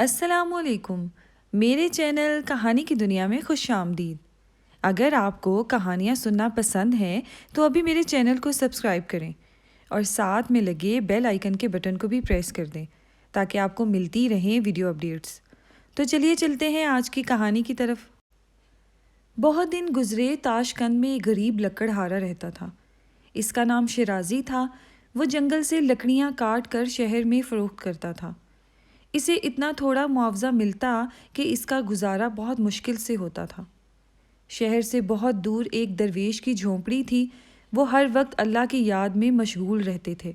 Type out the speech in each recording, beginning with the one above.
السلام علیکم، میرے چینل کہانی کی دنیا میں خوش آمدید۔ اگر آپ کو کہانیاں سننا پسند ہیں تو ابھی میرے چینل کو سبسکرائب کریں اور ساتھ میں لگے بیل آئیکن کے بٹن کو بھی پریس کر دیں تاکہ آپ کو ملتی رہیں ویڈیو اپڈیٹس۔ تو چلیے چلتے ہیں آج کی کہانی کی طرف۔ بہت دن گزرے، تاشقند میں ایک غریب لکڑہارا رہتا تھا۔ اس کا نام شیرازی تھا۔ وہ جنگل سے لکڑیاں کاٹ کر شہر میں فروخت کرتا تھا۔ اسے اتنا تھوڑا معاوضہ ملتا کہ اس کا گزارا بہت مشکل سے ہوتا تھا۔ شہر سے بہت دور ایک درویش کی جھونپڑی تھی۔ وہ ہر وقت اللہ کی یاد میں مشغول رہتے تھے۔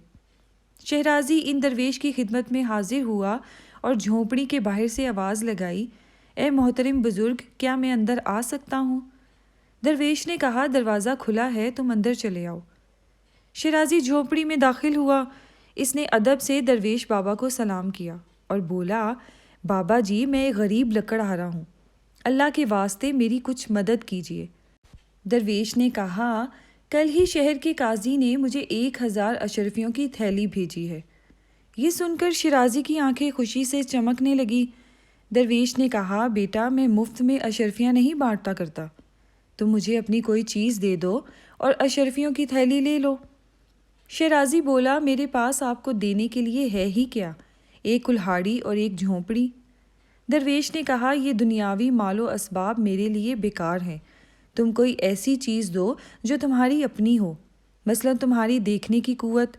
شیرازی ان درویش کی خدمت میں حاضر ہوا اور جھونپڑی کے باہر سے آواز لگائی، اے محترم بزرگ، کیا میں اندر آ سکتا ہوں؟ درویش نے کہا، دروازہ کھلا ہے، تم اندر چلے آؤ۔ شیرازی جھونپڑی میں داخل ہوا۔ اس نے ادب سے درویش بابا کو سلام کیا اور بولا، بابا جی، میں ایک غریب لکڑہارا ہوں، اللہ کے واسطے میری کچھ مدد کیجیے۔ درویش نے کہا، کل ہی شہر کے قاضی نے مجھے 1000 اشرفیوں کی تھیلی بھیجی ہے۔ یہ سن کر شیرازی کی آنکھیں خوشی سے چمکنے لگی۔ درویش نے کہا، بیٹا، میں مفت میں اشرفیاں نہیں بانٹتا کرتا، تم مجھے اپنی کوئی چیز دے دو اور اشرفیوں کی تھیلی لے لو۔ شیرازی بولا، میرے پاس آپ کو دینے کے لیے ہے ہی کیا، ایک کلہاڑی اور ایک جھونپڑی۔ درویش نے کہا، یہ دنیاوی مال و اسباب میرے لیے بیکار ہیں، تم کوئی ایسی چیز دو جو تمہاری اپنی ہو، مثلا تمہاری دیکھنے کی قوت۔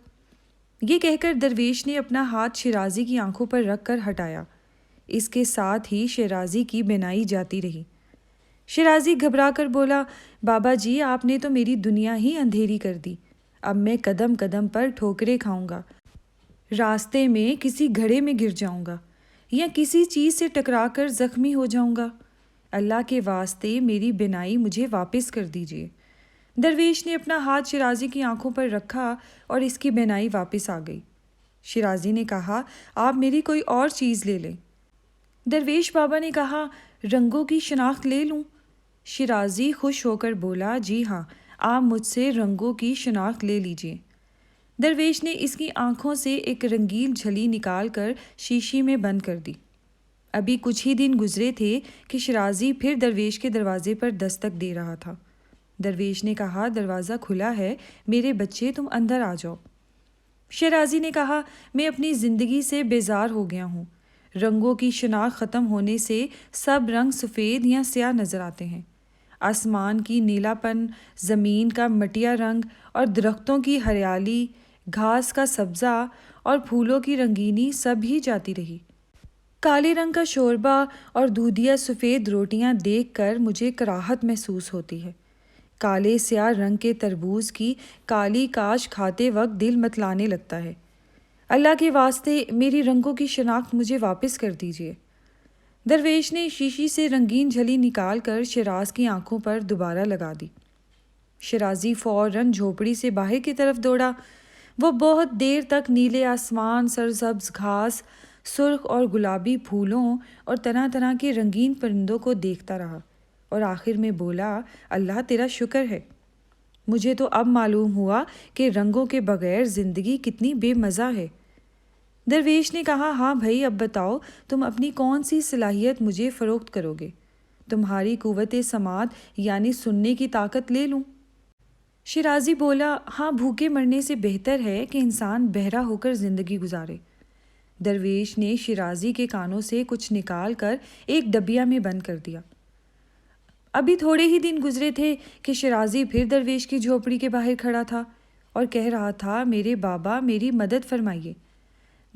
یہ کہہ کر درویش نے اپنا ہاتھ شیرازی کی آنکھوں پر رکھ کر ہٹایا۔ اس کے ساتھ ہی شیرازی کی بینائی جاتی رہی۔ شیرازی گھبرا کر بولا، بابا جی، آپ نے تو میری دنیا ہی اندھیری کر دی، اب میں قدم قدم پر ٹھوکریں کھاؤں گا، راستے میں کسی گھڑے میں گر جاؤں گا یا کسی چیز سے ٹکرا کر زخمی ہو جاؤں گا، اللہ کے واسطے میری بینائی مجھے واپس کر دیجیے۔ درویش نے اپنا ہاتھ شیرازی کی آنکھوں پر رکھا اور اس کی بینائی واپس آ گئی۔ شیرازی نے کہا، آپ میری کوئی اور چیز لے لیں۔ درویش بابا نے کہا، رنگوں کی شناخت لے لوں؟ شیرازی خوش ہو کر بولا، جی ہاں، آپ مجھ سے رنگوں کی شناخت لے لیجیے۔ درویش نے اس کی آنکھوں سے ایک رنگین جھلی نکال کر شیشی میں بند کر دی۔ ابھی کچھ ہی دن گزرے تھے کہ شیرازی پھر درویش کے دروازے پر دستک دے رہا تھا۔ درویش نے کہا، دروازہ کھلا ہے، میرے بچے، تم اندر آ جاؤ۔ شیرازی نے کہا، میں اپنی زندگی سے بیزار ہو گیا ہوں۔ رنگوں کی شناخت ختم ہونے سے سب رنگ سفید یا سیاہ نظر آتے ہیں۔ آسمان کی نیلا پن، زمین کا مٹیا رنگ اور درختوں کی ہریالی، گھاس کا سبزہ اور پھولوں کی رنگینی سب ہی جاتی رہی۔ کالے رنگ کا شوربہ اور دودھیا سفید روٹیاں دیکھ کر مجھے کراہت محسوس ہوتی ہے۔ کالے سیاہ رنگ کے تربوز کی کالی کاش کھاتے وقت دل متلانے لگتا ہے۔ اللہ کے واسطے میری رنگوں کی شناخت مجھے واپس کر دیجیے۔ درویش نے شیشی سے رنگین جھلی نکال کر شیراز کی آنکھوں پر دوبارہ لگا دی۔ شیرازی فوراً جھونپڑی سے باہر کی طرف دوڑا۔ وہ بہت دیر تک نیلے آسمان، سرسبز گھاس، سرخ اور گلابی پھولوں اور طرح طرح کے رنگین پرندوں کو دیکھتا رہا اور آخر میں بولا، اللہ تیرا شکر ہے، مجھے تو اب معلوم ہوا کہ رنگوں کے بغیر زندگی کتنی بے مزہ ہے۔ درویش نے کہا، ہاں بھائی، اب بتاؤ تم اپنی کون سی صلاحیت مجھے فروخت کرو گے؟ تمہاری قوت سماعت یعنی سننے کی طاقت لے لوں؟ شیرازی بولا، ہاں، بھوکے مرنے سے بہتر ہے کہ انسان بہرا ہو کر زندگی گزارے۔ درویش نے شیرازی کے کانوں سے کچھ نکال کر ایک ڈبیا میں بند کر دیا۔ ابھی تھوڑے ہی دن گزرے تھے کہ شیرازی پھر درویش کی جھونپڑی کے باہر کھڑا تھا اور کہہ رہا تھا، میرے بابا، میری مدد فرمائیے۔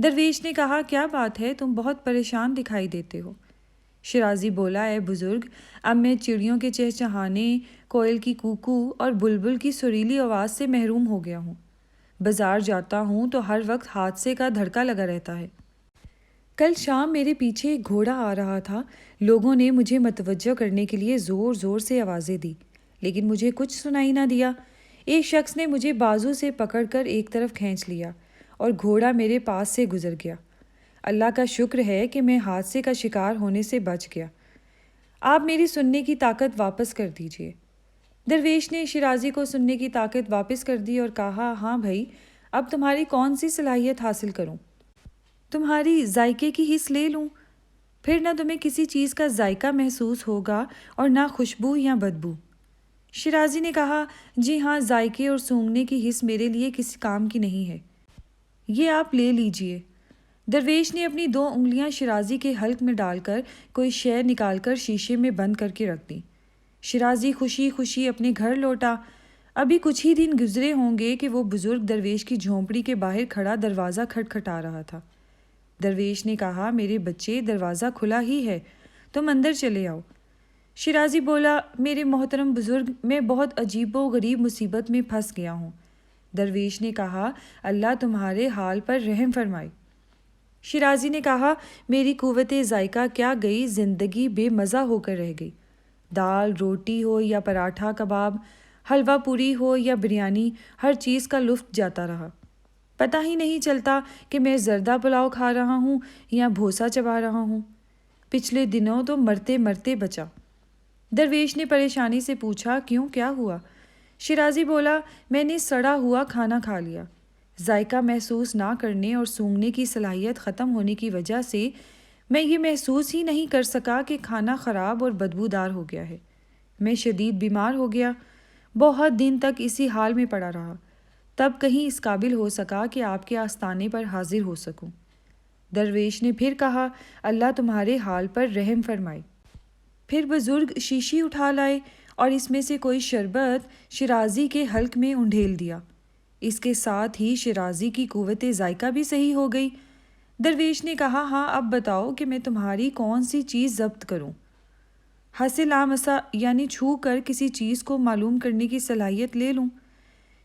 درویش نے کہا، کیا بات ہے، تم بہت پریشان دکھائی دیتے ہو۔ شیرازی بولا، اے بزرگ، اب میں چڑیوں کے چہچہانے، کوئل کی کوکو اور بلبل کی سریلی آواز سے محروم ہو گیا ہوں۔ بازار جاتا ہوں تو ہر وقت حادثے کا دھڑکا لگا رہتا ہے۔ کل شام میرے پیچھے ایک گھوڑا آ رہا تھا۔ لوگوں نے مجھے متوجہ کرنے کے لیے زور زور سے آوازیں دی، لیکن مجھے کچھ سنائی نہ دیا۔ ایک شخص نے مجھے بازو سے پکڑ کر ایک طرف کھینچ لیا اور گھوڑا میرے پاس سے گزر گیا۔ اللہ کا شکر ہے کہ میں حادثے کا شکار ہونے سے بچ گیا۔ آپ میری سننے کی طاقت واپس کر دیجیے۔ درویش نے شیرازی کو سننے کی طاقت واپس کر دی اور کہا، ہاں بھائی، اب تمہاری کون سی صلاحیت حاصل کروں؟ تمہاری ذائقے کی حس لے لوں؟ پھر نہ تمہیں کسی چیز کا ذائقہ محسوس ہوگا اور نہ خوشبو یا بدبو۔ شیرازی نے کہا، جی ہاں، ذائقے اور سونگھنے کی حس میرے لیے کسی کام کی نہیں ہے، یہ آپ لے لیجئے۔ درویش نے اپنی 2 انگلیاں شیرازی کے حلق میں ڈال کر کوئی شے نکال کر شیشے میں بند کر کے رکھ دیں۔ شیرازی خوشی خوشی اپنے گھر لوٹا۔ ابھی کچھ ہی دن گزرے ہوں گے کہ وہ بزرگ درویش کی جھونپڑی کے باہر کھڑا دروازہ کھٹکھٹا رہا تھا۔ درویش نے کہا، میرے بچے، دروازہ کھلا ہی ہے، تم اندر چلے آؤ۔ شیرازی بولا، میرے محترم بزرگ، میں بہت عجیب و غریب مصیبت میں پھنس گیا ہوں۔ درویش نے کہا، اللہ تمہارے حال پر رحم فرمائے۔ شیرازی نے کہا، میری قوت ذائقہ کیا گئی، زندگی بے مزہ ہو کر رہ گئی۔ دال روٹی ہو یا پراٹھا کباب، حلوہ پوری ہو یا بریانی، ہر چیز کا لطف جاتا رہا۔ پتہ ہی نہیں چلتا کہ میں زردہ پلاؤ کھا رہا ہوں یا بھوسا چبا رہا ہوں۔ پچھلے دنوں تو مرتے مرتے بچا۔ درویش نے پریشانی سے پوچھا، کیوں، کیا ہوا؟ شیرازی بولا، میں نے سڑا ہوا کھانا کھا لیا۔ ذائقہ محسوس نہ کرنے اور سونگھنے کی صلاحیت ختم ہونے کی وجہ سے میں یہ محسوس ہی نہیں کر سکا کہ کھانا خراب اور بدبودار ہو گیا ہے۔ میں شدید بیمار ہو گیا، بہت دن تک اسی حال میں پڑا رہا، تب کہیں اس قابل ہو سکا کہ آپ کے آستانے پر حاضر ہو سکوں۔ درویش نے پھر کہا، اللہ تمہارے حال پر رحم فرمائے۔ پھر بزرگ شیشی اٹھا لائے اور اس میں سے کوئی شربت شیرازی کے حلق میں انڈھیل دیا۔ اس کے ساتھ ہی شیرازی کی قوت ذائقہ بھی صحیح ہو گئی۔ درویش نے کہا، ہاں اب بتاؤ کہ میں تمہاری کون سی چیز ضبط کروں؟ حاصل لامسا، یعنی چھو کر کسی چیز کو معلوم کرنے کی صلاحیت لے لوں؟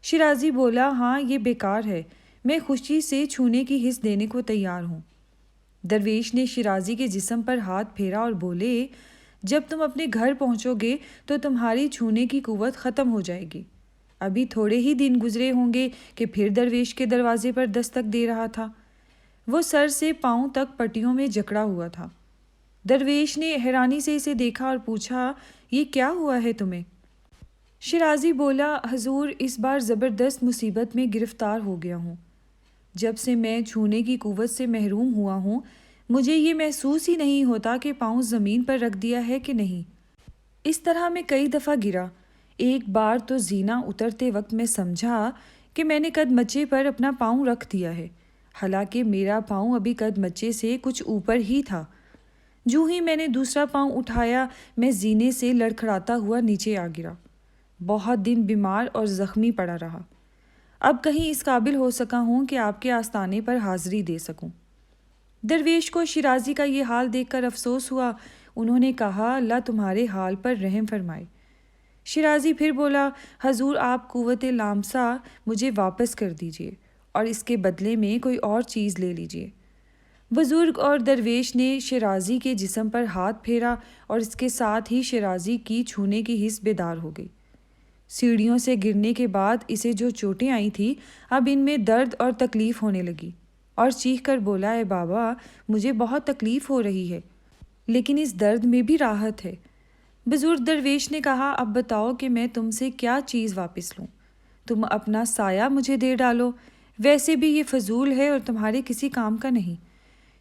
شیرازی بولا، ہاں یہ بیکار ہے، میں خوشی سے چھونے کی حس دینے کو تیار ہوں۔ درویش نے شیرازی کے جسم پر ہاتھ پھیرا اور بولے، جب تم اپنے گھر پہنچو گے تو تمہاری چھونے کی قوت ختم ہو جائے گی۔ ابھی تھوڑے ہی دن گزرے ہوں گے کہ پھر درویش کے دروازے پر دستک دے رہا تھا۔ وہ سر سے پاؤں تک پٹیوں میں جکڑا ہوا تھا۔ درویش نے حیرانی سے اسے دیکھا اور پوچھا، یہ کیا ہوا ہے تمہیں؟ شیرازی بولا، حضور، اس بار زبردست مصیبت میں گرفتار ہو گیا ہوں۔ جب سے میں چھونے کی قوت سے محروم ہوا ہوں، مجھے یہ محسوس ہی نہیں ہوتا کہ پاؤں زمین پر رکھ دیا ہے کہ نہیں۔ اس طرح میں کئی دفعہ گرا۔ ایک بار تو زینہ اترتے وقت میں سمجھا کہ میں نے قد مچے پر اپنا پاؤں رکھ دیا ہے، حالانکہ میرا پاؤں ابھی قد مچے سے کچھ اوپر ہی تھا۔ جو ہی میں نے دوسرا پاؤں اٹھایا، میں زینے سے لڑکھڑاتا ہوا نیچے آ گرا۔ بہت دن بیمار اور زخمی پڑا رہا۔ اب کہیں اس قابل ہو سکا ہوں کہ آپ کے آستانے پر حاضری دے سکوں۔ درویش کو شیرازی کا یہ حال دیکھ کر افسوس ہوا۔ انہوں نے کہا، اللہ تمہارے حال پر رحم فرمائے۔ شیرازی پھر بولا، حضور، آپ قوت لامسا مجھے واپس کر دیجئے اور اس کے بدلے میں کوئی اور چیز لے لیجئے۔ بزرگ اور درویش نے شیرازی کے جسم پر ہاتھ پھیرا اور اس کے ساتھ ہی شیرازی کی چھونے کی حس بیدار ہو گئی۔ سیڑھیوں سے گرنے کے بعد اسے جو چوٹیں آئی تھیں، اب ان میں درد اور تکلیف ہونے لگی، اور چیخ کر بولا، اے بابا، مجھے بہت تکلیف ہو رہی ہے، لیکن اس درد میں بھی راحت ہے۔ بزرگ درویش نے کہا، اب بتاؤ کہ میں تم سے کیا چیز واپس لوں؟ تم اپنا سایہ مجھے دے ڈالو، ویسے بھی یہ فضول ہے اور تمہارے کسی کام کا نہیں۔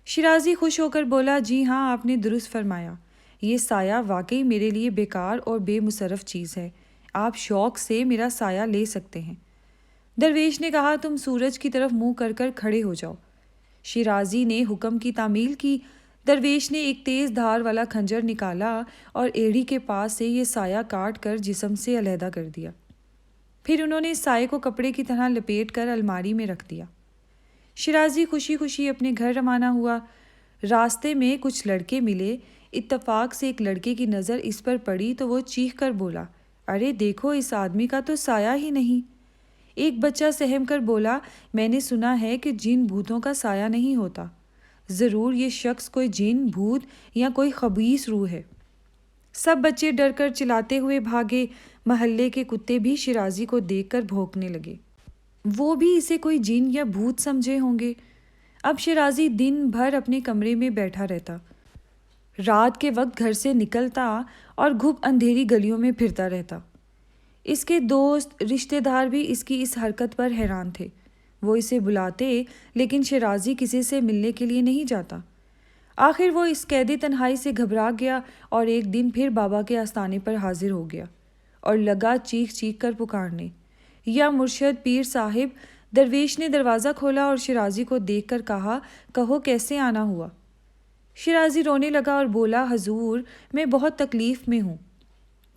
شیرازی خوش ہو کر بولا، جی ہاں، آپ نے درست فرمایا، یہ سایہ واقعی میرے لیے بیکار اور بے مصرف چیز ہے، آپ شوق سے میرا سایہ لے سکتے ہیں۔ درویش نے کہا، تم سورج کی طرف منہ کر کر کھڑے ہو جاؤ۔ شیرازی نے حکم کی تعمیل کی۔ درویش نے ایک تیز دھار والا خنجر نکالا اور ایڑی کے پاس سے یہ سایہ کاٹ کر جسم سے علیحدہ کر دیا۔ پھر انہوں نے سائے کو کپڑے کی طرح لپیٹ کر الماری میں رکھ دیا۔ شیرازی خوشی خوشی اپنے گھر روانہ ہوا۔ راستے میں کچھ لڑکے ملے۔ اتفاق سے ایک لڑکے کی نظر اس پر پڑی تو وہ چیخ کر بولا، ارے دیکھو، اس آدمی کا تو سایہ ہی نہیں۔ ایک بچہ سہم کر بولا، میں نے سنا ہے کہ جن بھوتوں کا سایہ نہیں ہوتا، ضرور یہ شخص کوئی جن، بھوت یا کوئی خبیث روح ہے۔ سب بچے ڈر کر چلاتے ہوئے بھاگے۔ محلے کے کتے بھی شیرازی کو دیکھ کر بھونکنے لگے، وہ بھی اسے کوئی جن یا بھوت سمجھے ہوں گے۔ اب شیرازی دن بھر اپنے کمرے میں بیٹھا رہتا، رات کے وقت گھر سے نکلتا اور گھپ اندھیری گلیوں میں پھرتا رہتا۔ اس کے دوست، رشتہ دار بھی اس کی اس حرکت پر حیران تھے۔ وہ اسے بلاتے، لیکن شیرازی کسی سے ملنے کے لیے نہیں جاتا۔ آخر وہ اس قیدی تنہائی سے گھبرا گیا اور ایک دن پھر بابا کے آستانے پر حاضر ہو گیا اور لگا چیخ چیخ کر پکارنے، یا مرشد پیر صاحب! درویش نے دروازہ کھولا اور شیرازی کو دیکھ کر کہا، کہو کیسے آنا ہوا؟ شیرازی رونے لگا اور بولا، حضور میں بہت تکلیف میں ہوں،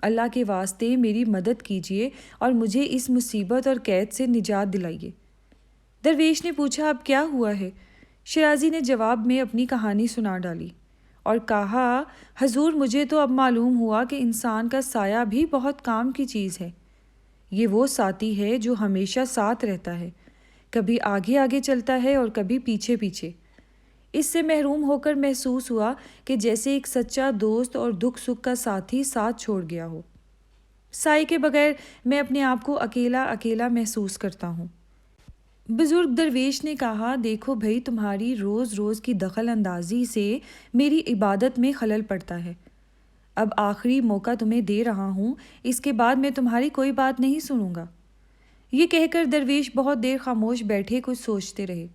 اللہ کے واسطے میری مدد کیجیے اور مجھے اس مصیبت اور قید سے نجات دلائیے۔ درویش نے پوچھا، اب کیا ہوا ہے؟ شیرازی نے جواب میں اپنی کہانی سنا ڈالی اور کہا، حضور مجھے تو اب معلوم ہوا کہ انسان کا سایہ بھی بہت کام کی چیز ہے۔ یہ وہ ساتھی ہے جو ہمیشہ ساتھ رہتا ہے، کبھی آگے آگے چلتا ہے اور کبھی پیچھے پیچھے۔ اس سے محروم ہو کر محسوس ہوا کہ جیسے ایک سچا دوست اور دکھ سکھ کا ساتھی ساتھ چھوڑ گیا ہو۔ سائے کے بغیر میں اپنے آپ کو اکیلا اکیلا محسوس کرتا ہوں۔ بزرگ درویش نے کہا، دیکھو بھائی، تمہاری روز روز کی دخل اندازی سے میری عبادت میں خلل پڑتا ہے۔ اب آخری موقع تمہیں دے رہا ہوں، اس کے بعد میں تمہاری کوئی بات نہیں سنوں گا۔ یہ کہہ کر درویش بہت دیر خاموش بیٹھے کچھ سوچتے رہے،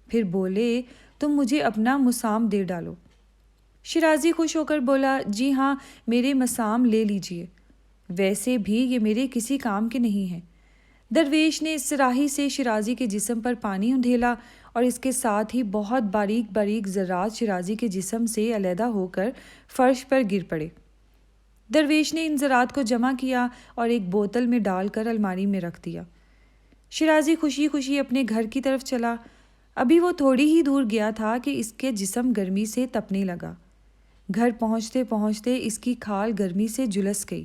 پھر بولے، تم مجھے اپنا مسام دے ڈالو۔ شیرازی خوش ہو کر بولا، جی ہاں، میرے مسام لے لیجئے، ویسے بھی یہ میرے کسی کام کے نہیں ہیں۔ درویش نے صراحی سے شیرازی کے جسم پر پانی اندھیلا اور اس کے ساتھ ہی بہت باریک باریک ذرات شیرازی کے جسم سے علیحدہ ہو کر فرش پر گر پڑے۔ درویش نے ان ذرات کو جمع کیا اور ایک بوتل میں ڈال کر الماری میں رکھ دیا۔ شیرازی خوشی خوشی اپنے گھر کی طرف چلا۔ ابھی وہ تھوڑی ہی دور گیا تھا کہ اس کے جسم گرمی سے تپنے لگا۔ گھر پہنچتے پہنچتے اس کی کھال گرمی سے جھلس گئی۔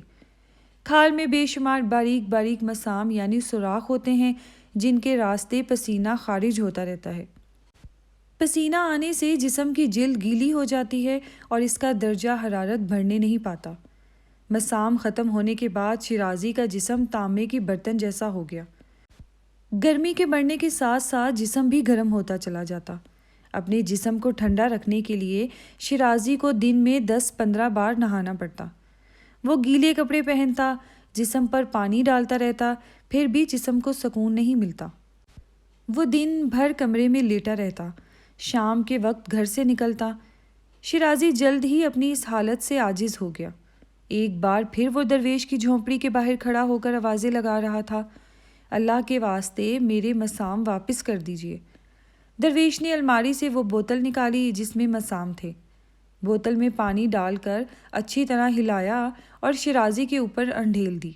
کھال میں بے شمار باریک باریک مسام یعنی سوراخ ہوتے ہیں جن کے راستے پسینہ خارج ہوتا رہتا ہے۔ پسینہ آنے سے جسم کی جلد گیلی ہو جاتی ہے اور اس کا درجہ حرارت بڑھنے نہیں پاتا۔ مسام ختم ہونے کے بعد شیرازی کا جسم تانبے کی برتن جیسا ہو گیا۔ گرمی کے بڑھنے کے ساتھ ساتھ جسم بھی گرم ہوتا چلا جاتا۔ اپنے جسم کو ٹھنڈا رکھنے کے لیے شیرازی کو دن میں 10-15 بار نہانا پڑتا۔ وہ گیلے کپڑے پہنتا، جسم پر پانی ڈالتا رہتا، پھر بھی جسم کو سکون نہیں ملتا۔ وہ دن بھر کمرے میں لیٹا رہتا، شام کے وقت گھر سے نکلتا۔ شیرازی جلد ہی اپنی اس حالت سے عاجز ہو گیا۔ ایک بار پھر وہ درویش کی جھونپڑی کے باہر کھڑا ہو کر آوازیں لگا رہا تھا، اللہ کے واسطے میرے مسام واپس کر دیجیے۔ درویش نے الماری سے وہ بوتل نکالی جس میں مسام تھے۔ بوتل میں پانی ڈال کر اچھی طرح ہلایا اور شیرازی کے اوپر انڈھیل دی۔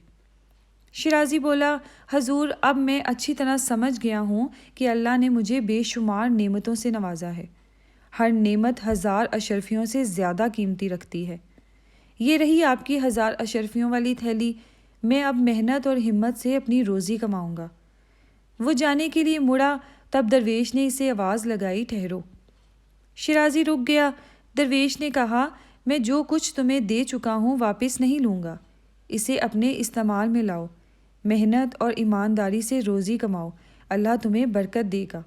شیرازی بولا، حضور اب میں اچھی طرح سمجھ گیا ہوں کہ اللہ نے مجھے بے شمار نعمتوں سے نوازا ہے۔ ہر نعمت 1000 اشرفیوں سے زیادہ قیمتی رکھتی ہے۔ یہ رہی آپ کی 1000 اشرفیوں والی تھیلی، میں اب محنت اور ہمت سے اپنی روزی کماؤں گا۔ وہ جانے کے لیے مڑا، تب درویش نے اسے آواز لگائی، ٹھہرو۔ شیرازی رک گیا۔ درویش نے کہا، میں جو کچھ تمہیں دے چکا ہوں واپس نہیں لوں گا، اسے اپنے استعمال میں لاؤ، محنت اور ایمانداری سے روزی کماؤ، اللہ تمہیں برکت دے گا۔